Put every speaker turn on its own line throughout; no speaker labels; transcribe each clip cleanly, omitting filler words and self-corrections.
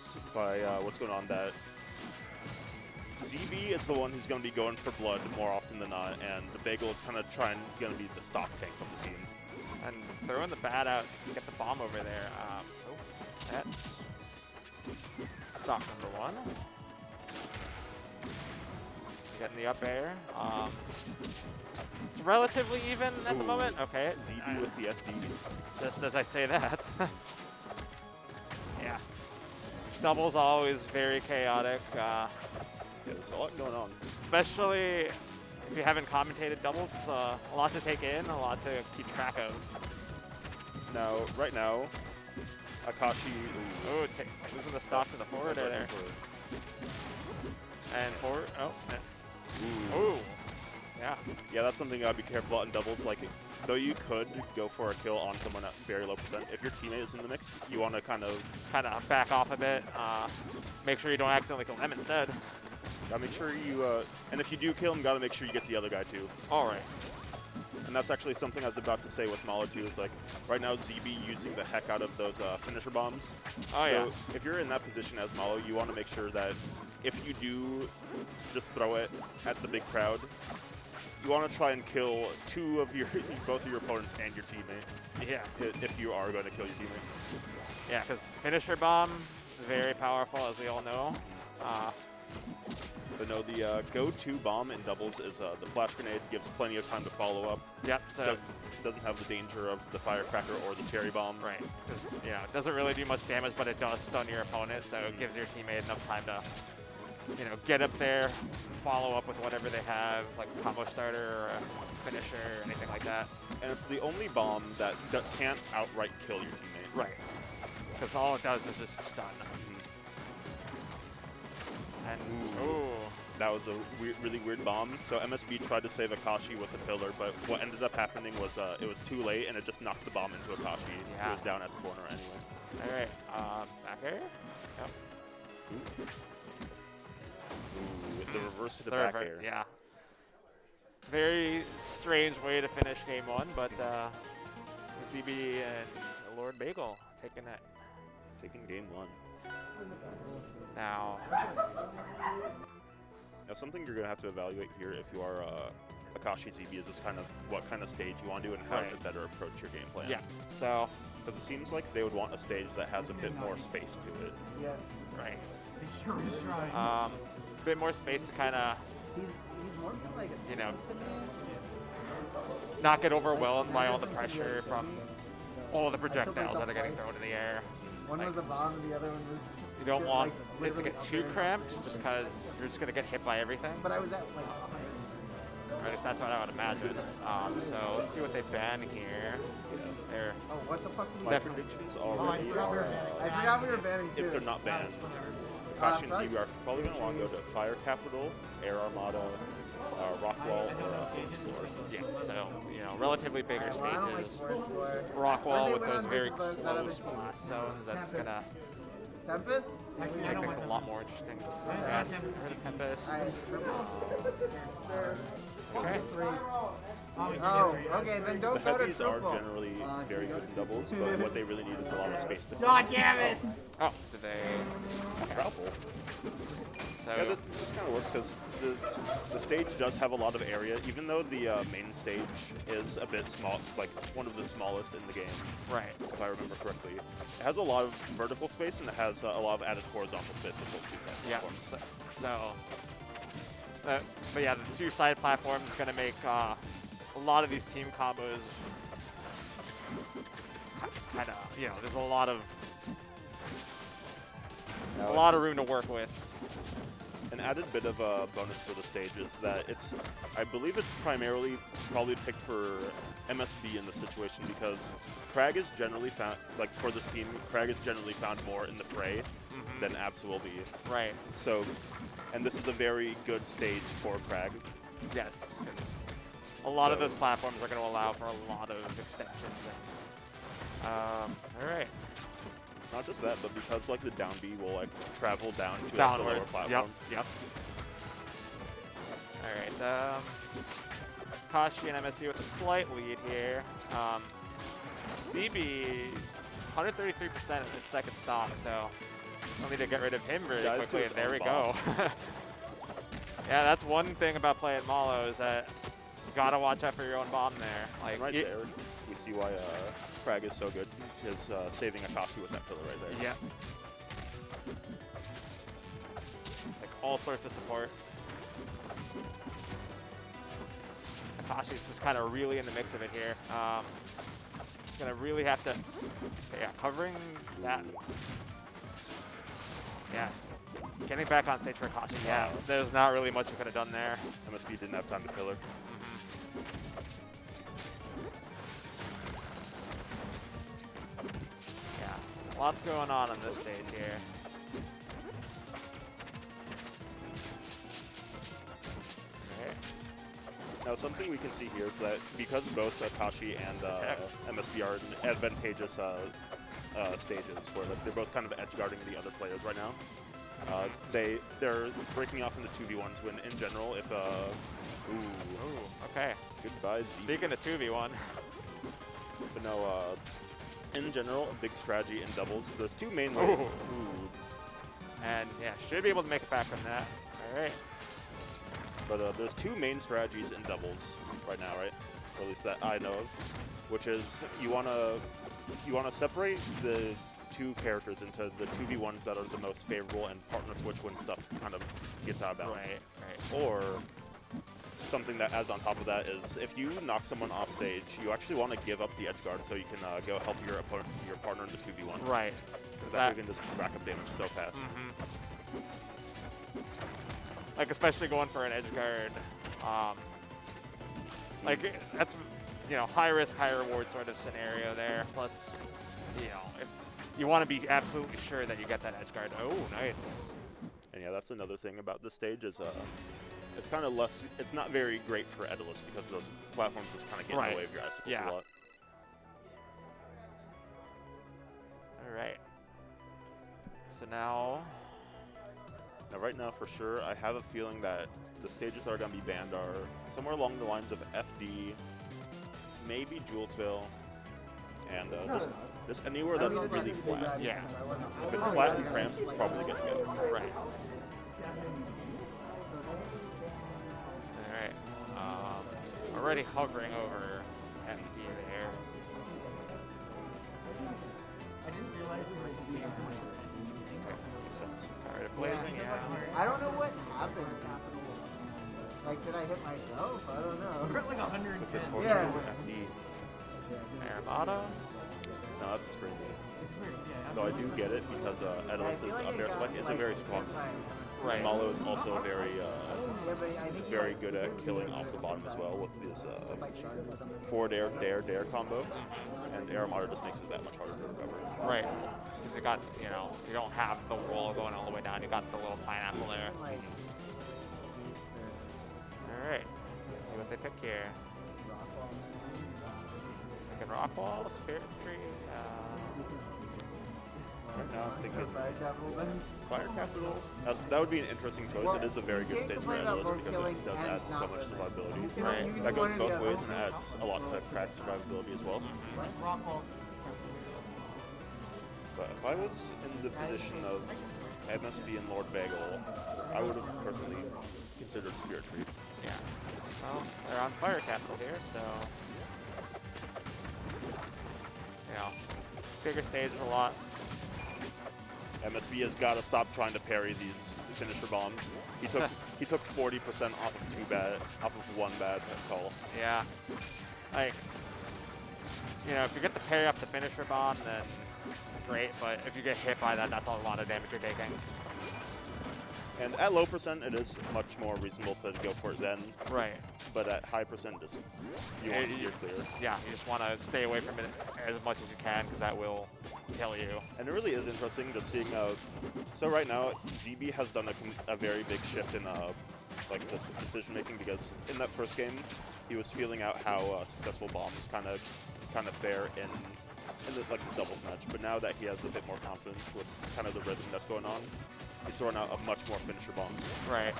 guess by what's going on that ZeeBee is the one who's going to be going for blood more often than not, and the Bagel is kind of going to be the stock tank of the team.
And throwing the bat out to get the bomb over there. Oh, that's stock number 1. Getting the up air. It's relatively even at the moment. Okay.
ZeeBee with the SD.
Just as I say that. Yeah. Doubles always very chaotic.
Yeah, there's a lot going on.
Especially if you haven't commentated doubles, it's a lot to take in, a lot to keep track of.
Now, right now, Akashi.
Oh, losing the stock to the forward there. And forward. Oh. Ooh. Yeah.
Yeah, that's something I'd be careful about in doubles. Like, though you could go for a kill on someone at very low percent, if your teammate is in the mix, you want to kind of
back off a bit. Make sure you don't accidentally kill them instead.
Gotta make sure you, and if you do kill him, gotta make sure you get the other guy too.
All right.
And that's actually something I was about to say with Mollo too. Is like, right now ZeeBee using the heck out of those finisher bombs.
Oh,
so if you're in that position as Mollo, you want to make sure that if you do just throw it at the big crowd, you want to try and kill both of your opponents and your teammate.
Yeah.
If you are going to kill your teammate.
Yeah, because finisher bomb is very powerful, as we all know.
But no, the go-to bomb in doubles is the flash grenade. Gives plenty of time to follow up.
Yep. So
doesn't have the danger of the firecracker or the cherry bomb.
Right. Because it doesn't really do much damage, but it does stun your opponent, so it gives your teammate enough time to get up there, follow up with whatever they have, like a combo starter or a finisher or anything like that.
And it's the only bomb that can't outright kill your teammate.
Right. Because all it does is just stun. And
that was a really weird bomb. So MSB tried to save Akashi with the pillar, but what ended up happening was it was too late, and it just knocked the bomb into Akashi.
Yeah.
He was down at the corner anyway.
All right, back air. Yep.
With the reverse to the back air.
Yeah. Very strange way to finish game 1, but ZeeBee and LordBagel taking
game 1.
Now,
something you're going to have to evaluate here if you are Akashi ZeeBee is just kind of what kind of stage you want to do and how to better approach your game plan.
Yeah, so.
Because it seems like they would want a stage that has a bit more space to it.
Yeah.
Right.
A
bit more space to kind of,
he's more like
not get overwhelmed by all the pressure from all the projectiles that are getting thrown in the air.
One was a bomb, the other one was.
You don't want it to get too cramped, just because you're just gonna get hit by everything.
But I was at like.
Or at least that's what I would imagine. So let's see what they ban here. They're
Oh, what the fuck?
My predictions already
I forgot we were banning too.
if they're not banned. Akashi and ZeeBee are probably going to want to go to Fire Capital, Air Armada, Rockwall, or Force Floor.
Yeah, so, relatively bigger
Well, I don't like
stages.
Force Floor.
Rockwall with
went
those
on
very
versus that other
close
team.
blast zones, that's going to
Tempest?
make things a lot more interesting. Yeah, heard of Tempest. Okay.
Oh, okay, then
The
don't go to
heavies are
triple.
generally very good in doubles, but what they really need is a lot of space to
God damn it!
Oh, did they
travel.
So
Yeah, this kind of works because the stage does have a lot of area, even though the main stage is a bit small, like one of the smallest in the game.
Right.
If I remember correctly. It has a lot of vertical space and it has a lot of added horizontal space with those two side platforms.
But yeah, the 2 side platforms is going to make a lot of these team combos kind of, there's a lot of room to work with.
An added bit of a bonus for the stage is that I believe it's probably picked for MSB in this situation because Kragg is generally found, like for this team, Kragg is generally found more in the fray than Absa will be.
Right.
So, and this is a very good stage for Kragg.
Yes. A lot of those platforms are going to allow for a lot of extensions. All right.
Not just that, but because like the down B will like travel down to the lower platform.
Yep. All right. Akashi and MSB with a slight lead here. ZeeBee 133% in his second stock, so Don't need to get rid of him very
Dies to
quickly,
his
and there
own
we
bomb.
go. Yeah, that's one thing about playing Mollo is that you gotta watch out for your own bomb there. Like
And right there, we see why Kragg is so good. Is saving Akashi with that pillar right there.
Yeah. Like all sorts of support. Akashi's just kind of really in the mix of it here. Gonna really have to, yeah, covering that. Yeah, getting back on stage for Akashi. Yeah, there's not really much you could have done there.
MSB didn't have time to pillar.
Yeah, lots going on this stage here.
Now, something we can see here is that because both Akashi and MSB are in advantageous stages, where like, they're both kind of edge guarding the other players right now, they're breaking off into 2v1s when, in general, if
Ooh, okay.
goodbye, Z.
Speaking of 2v1.
But no, in general, a big strategy in doubles. There's two main ways.
And yeah, should be able to make it back from that. All right.
But there's two main strategies in doubles right now, right? Or at least that I know of, which is you wanna separate the two characters into the 2v1s that are the most favorable and partner switch when stuff kind of gets out of balance.
Right.
Or something that adds on top of that is if you knock someone off stage, you actually want to give up the edge guard so you can go help your opponent, your partner in the 2v1.
Right.
Because that you can just rack up damage so fast.
Like especially going for an edge guard, like that's, you know, high risk, high reward sort of scenario there. Plus, you know, if you want to be absolutely sure that you get that edge guard. Oh, nice.
And yeah, that's another thing about this stage is it's kind of less. It's not very great for Etalus because those platforms just kind of get in the way of your icicles a lot.
All right. So now.
Now, right now, for sure, I have a feeling that the stages that are going to be banned are somewhere along the lines of FD, maybe Julesville, and just anywhere that's really flat.
Yeah.
If it's flat and cramped, it's probably going to go.
Right. All right. Already hovering over FD there.
I didn't realize you were being
Makes sense.
Alright, blazing, yeah.
I don't know what happened. Like, did I hit myself? I don't know.
We're at like 110.
Yeah.
FD.
Armada?
No, that's a screen. Though I do get it because Etalus is up there, so it's a very strong.
Right.
Mollo is also very good at killing off the bottom as well with his forward dare combo, and Armada just makes it that much harder to recover.
Right. Because you got, you know, you don't have the wall going all the way down. You got the little pineapple there. All right. Let's see what they pick here. Thinking rock wall, spirit tree.
Right now, I'm thinking Fire Capital. That would be an interesting choice. It is a very good stage for Etalus because it does add so much survivability.
Right.
That goes both ways and adds a lot to Kragg's survivability as well. But if I was in the position of MSB and LordBagel, I would have personally considered Spirit Tree.
Yeah. Well, they're on Fire Capital here, so. You know, bigger stage a lot.
MSB has got to stop trying to parry these finisher bombs. He took 40% off of one bad call.
Yeah. Like, you know, if you get the parry off the finisher bomb, then great. But if you get hit by that, that's a lot of damage you're taking.
And at low percent, it is much more reasonable to go for it then.
Right.
But at high percent, just you want to steer clear.
Yeah, you just want to stay away from it as much as you can because that will kill you.
And it really is interesting just seeing. So right now, ZeeBee has done a very big shift in like this decision making because in that first game, he was feeling out how successful bombs kind of fare in the doubles match. But now that he has a bit more confidence with kind of the rhythm that's going on, he's throwing out much more finisher bombs.
Right.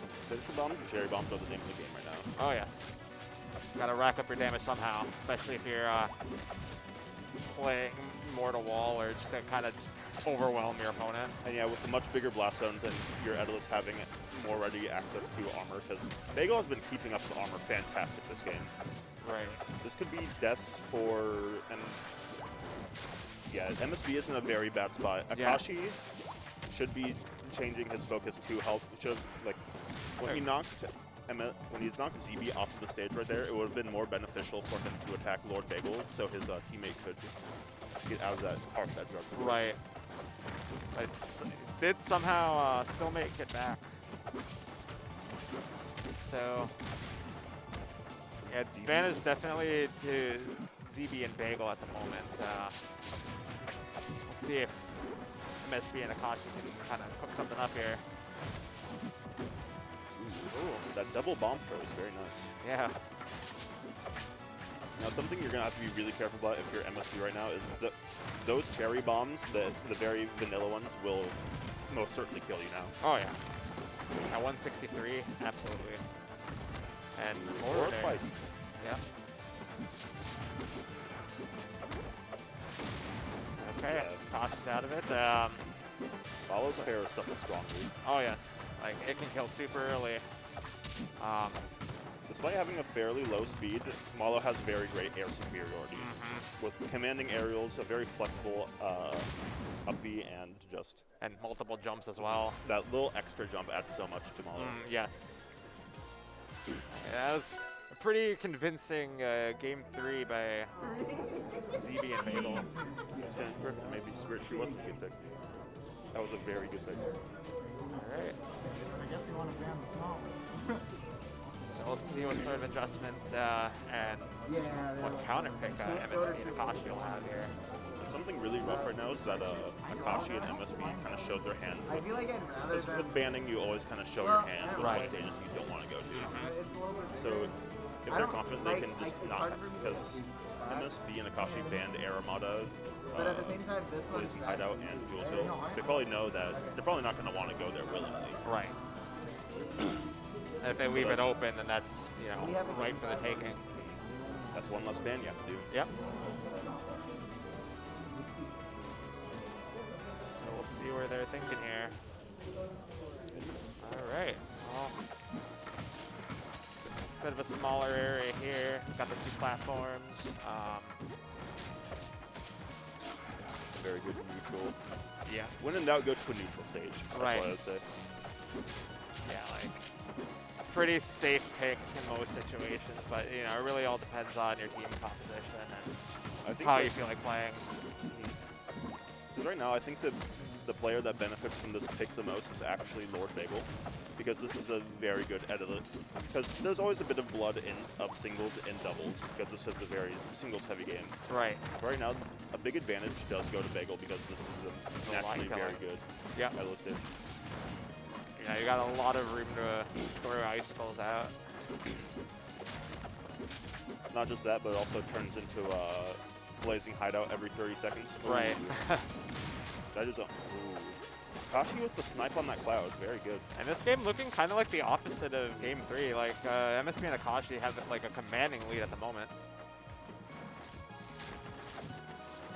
Finisher bombs and cherry bombs are the name of the game right now.
Oh, yes. Gotta rack up your damage somehow, especially if you're playing Mortal Wall or just to kind of overwhelm your opponent.
And yeah, with the much bigger blast zones and your Etalus having more ready access to armor, because Bagel has been keeping up the armor fantastic this game.
Right.
This could be death for, and yeah, MSB is in a very bad spot. Akashi should be changing his focus to health. Should have, like, when he knocked ZeeBee off of the stage right there, it would have been more beneficial for him to attack LordBagel so his teammate could get out of that harsh edge guard.
Right. But did somehow still make it back. So, yeah, advantage definitely to ZeeBee and Bagel at the moment. We'll see if MSB and Akashi can kind of cook something up here.
Ooh, that double bomb throw is very nice.
Yeah.
Now, something you're going to have to be really careful about if you're MSB right now is those cherry bombs, the very vanilla ones, will most certainly kill you now.
Oh, yeah. At 163, absolutely. And
or a spike.
Yeah. Okay, Akashi's out of it.
Follows fair is something strongly.
Oh, yes. Like, it can kill super early.
Despite having a fairly low speed, Mollo has very great air superiority. With commanding aerials, a very flexible up B, and just...
And multiple jumps as well.
That little extra jump adds so much to Mollo.
Yes. Yeah, that was a pretty convincing game 3 by ZeeBee and Bagel.
Stand corrected, maybe Spirit Tree wasn't a good pick. That was a very good pick.
Alright.
I guess you want to ban the small.
So we'll see what sort of adjustments and what counter pick MSB and Akashi will have here.
And something really rough right now is that Akashi and MSB kind of showed their hand.
I feel like I'd rather
with banning, you always kind of show your hand with what stages you don't want to go to. So if they're confident, they can just not, because MSB and Akashi banned Air Armada,
but at the same time, this one's
Blazing Hideout, and Jules Hill. They probably know that they're probably not going to want to go there willingly.
Right. And if they leave it open, then that's, you know, right for the taking.
That's one less ban you have to do.
Yep. So we'll see where they're thinking here. All right. Well, bit of a smaller area here. Got the 2 platforms.
Very good neutral.
Yeah.
When in doubt, go to a neutral stage. That's what I would say.
Yeah, like, pretty safe pick in most situations, but, you know, it really all depends on your team composition and how you feel like playing.
Because right now, I think that the player that benefits from this pick the most is actually LordBagel, because this is a very good edit. Because there's always a bit of blood of singles and doubles, because this is a very singles-heavy game.
Right.
Right now, a big advantage does go to Bagel, because this is a naturally very good edit stage.
Yeah, you got a lot of room to throw icicles out.
Not just that, but it also turns into a Blazing Hideout every 30 seconds.
Right.
That is a... Akashi with the snipe on that cloud, very good.
And this game looking kind of like the opposite of game 3. Like, MSB and Akashi have like a commanding lead at the moment.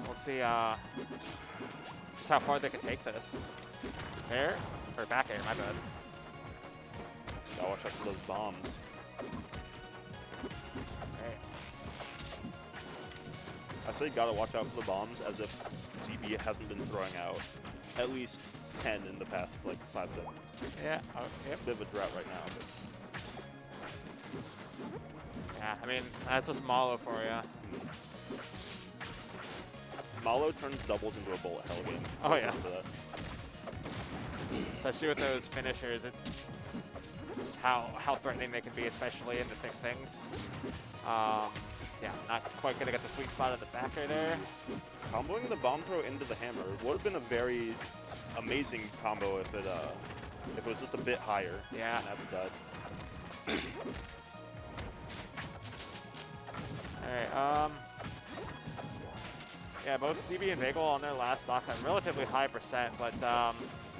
We'll see just how far they can take this. Air? Or back air, my bad.
Gotta watch out for those bombs.
Okay.
I say gotta watch out for the bombs as if ZeeBee hasn't been throwing out at least 10 in the past, like, 5 seconds.
Yeah.
It's a bit of a drought right now. But
yeah, I mean, that's just Mollo for you.
Mollo turns doubles into a bullet hell game.
Oh, yeah. Especially with those finishers, it's how threatening they can be, especially in the thick things. Yeah, not quite gonna get the sweet spot at the back right there.
Comboing the bomb throw into the hammer would have been a very amazing combo if it was just a bit higher.
Yeah.
And that's dead.
Alright, yeah, both ZeeBee and Bagel on their last stock have relatively high percent, but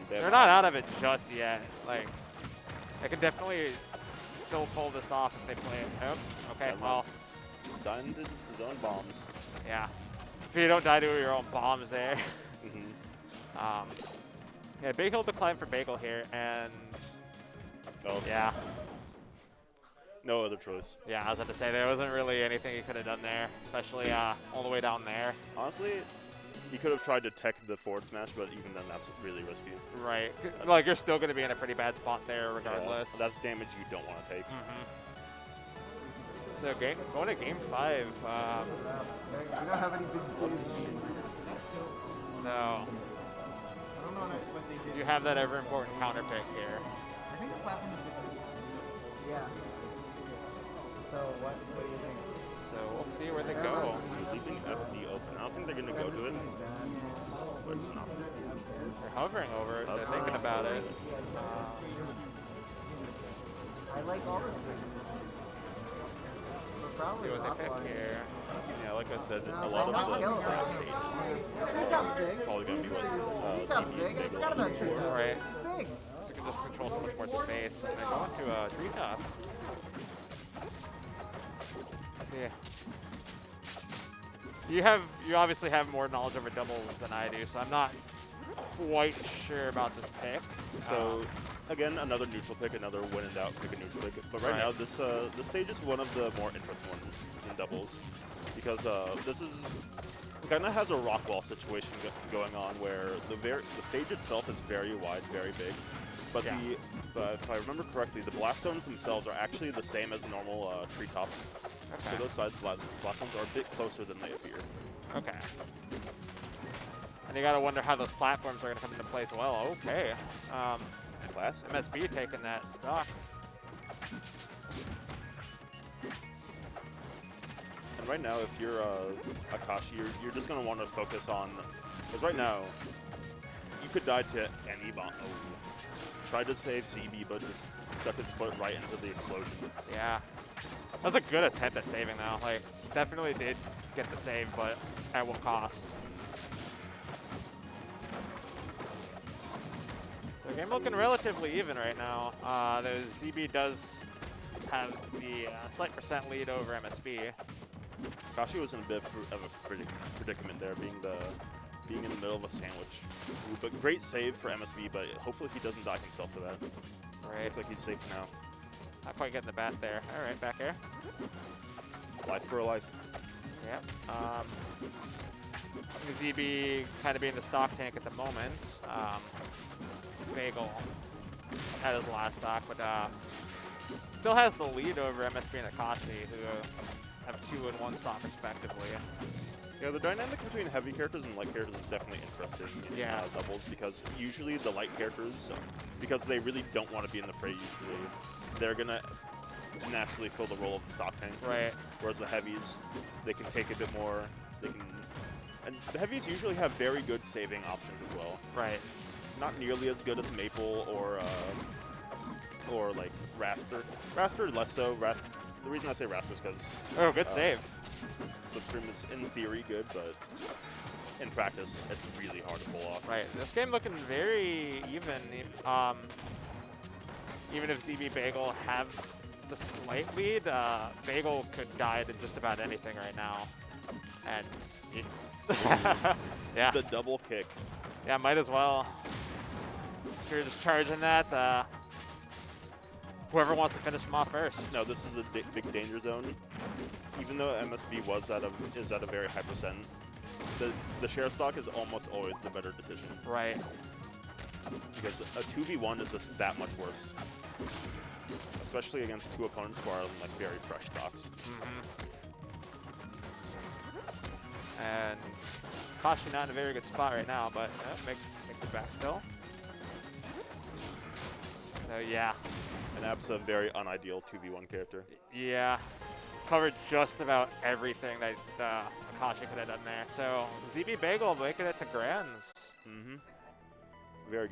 they're not out of it just yet. Like, they can definitely still pull this off if they play it. Oh, okay, well.
Done to his own bombs.
Yeah. If you don't die to your own bombs there. Yeah, big hill decline for Bagel here, and
Oh,
yeah.
no other choice.
Yeah, I was about to say, there wasn't really anything he could have done there, especially all the way down there.
Honestly, he could have tried to tech the forward smash, but even then, that's really risky.
Right. Like, you're still going to be in a pretty bad spot there regardless.
Yeah, that's damage you don't want to take.
So, going to game 5.
We don't have any big games.
No.
I don't know what they did.
You have that ever important counter pick here.
I think the platform is different. Yeah. So what do you think?
So, we'll see where they go.
You're leaving FD open. I don't think they're going to go to it. But it's not.
They're hovering over it. They're thinking about it.
I like all this thing.
See what they pick here.
Yeah, like I said, a lot of the ground stages
Tree top's big.
probably going to be what
Tree top's
ZeeBee
big. I
and
forgot
Bagel.
about tree top.
Right.
It's big.
So you can just control so much more space. And they go into a treetop. Yeah. You obviously have more knowledge over doubles than I do, so I'm not quite sure about this pick.
So, again, another neutral pick, another when in doubt, pick a neutral pick. But right now, this stage is one of the more interesting ones in doubles, because this is kind of has a rock wall situation going on where the stage itself is very wide, very big, but but if I remember correctly, the blast zones themselves are actually the same as normal treetop.
Okay.
So those side blast zones are a bit closer than they appear.
Okay. And you gotta wonder how those platforms are gonna come into play as well. Okay.
Class.
MSB taking that stock.
And right now, if you're Akashi, you're just gonna want to focus on, because right now, you could die to any bomb. Oh. Tried to save ZeeBee, but just stuck his foot right into the explosion.
Yeah. That was a good attempt at saving though. Like, definitely did get the save, but at what cost? The game looking relatively even right now. ZeeBee does have the slight percent lead over MSB.
Akashi was in a bit of a predicament there, being in the middle of a sandwich. Ooh, but great save for MSB, but hopefully he doesn't die himself for that.
Right.
Looks like he's safe now.
Not quite getting the bat there. All right, back air.
Life for a life.
Yep. ZeeBee kind of being the stock tank at the moment. Bagel at his last stock, but still has the lead over MSB and Akashi, who have 2 and 1 stock respectively.
Yeah, the dynamic between heavy characters and light characters is definitely interesting in doubles, because usually the light characters, because they really don't want to be in the fray usually, they're going to naturally fill the role of the stock tank.
Right.
Whereas the heavies, they can take a bit more, and the heavies usually have very good saving options as well.
Right.
Not nearly as good as Maple or like Raster. Raster less so. The reason I say Raster is because
good save.
Slipstream is in theory good, but in practice it's really hard to pull off.
Right. This game looking very even. Even if ZeeBee Bagel have the slight lead, Bagel could die to just about anything right now, and yeah.
The double kick.
Yeah, might as well. If you're just charging that, whoever wants to finish him off first.
No, this is a big danger zone. Even though MSB is at a very high percent, the share stock is almost always the better decision.
Right.
Because a 2v1 is just that much worse. Especially against 2 opponents who are on like very fresh stocks.
And Akashi not in a very good spot right now, but make it back still. So yeah.
And Ab's a very unideal 2v1 character.
Yeah. Covered just about everything that Akashi could have done there. So ZeeBee Bagel making it to Grands.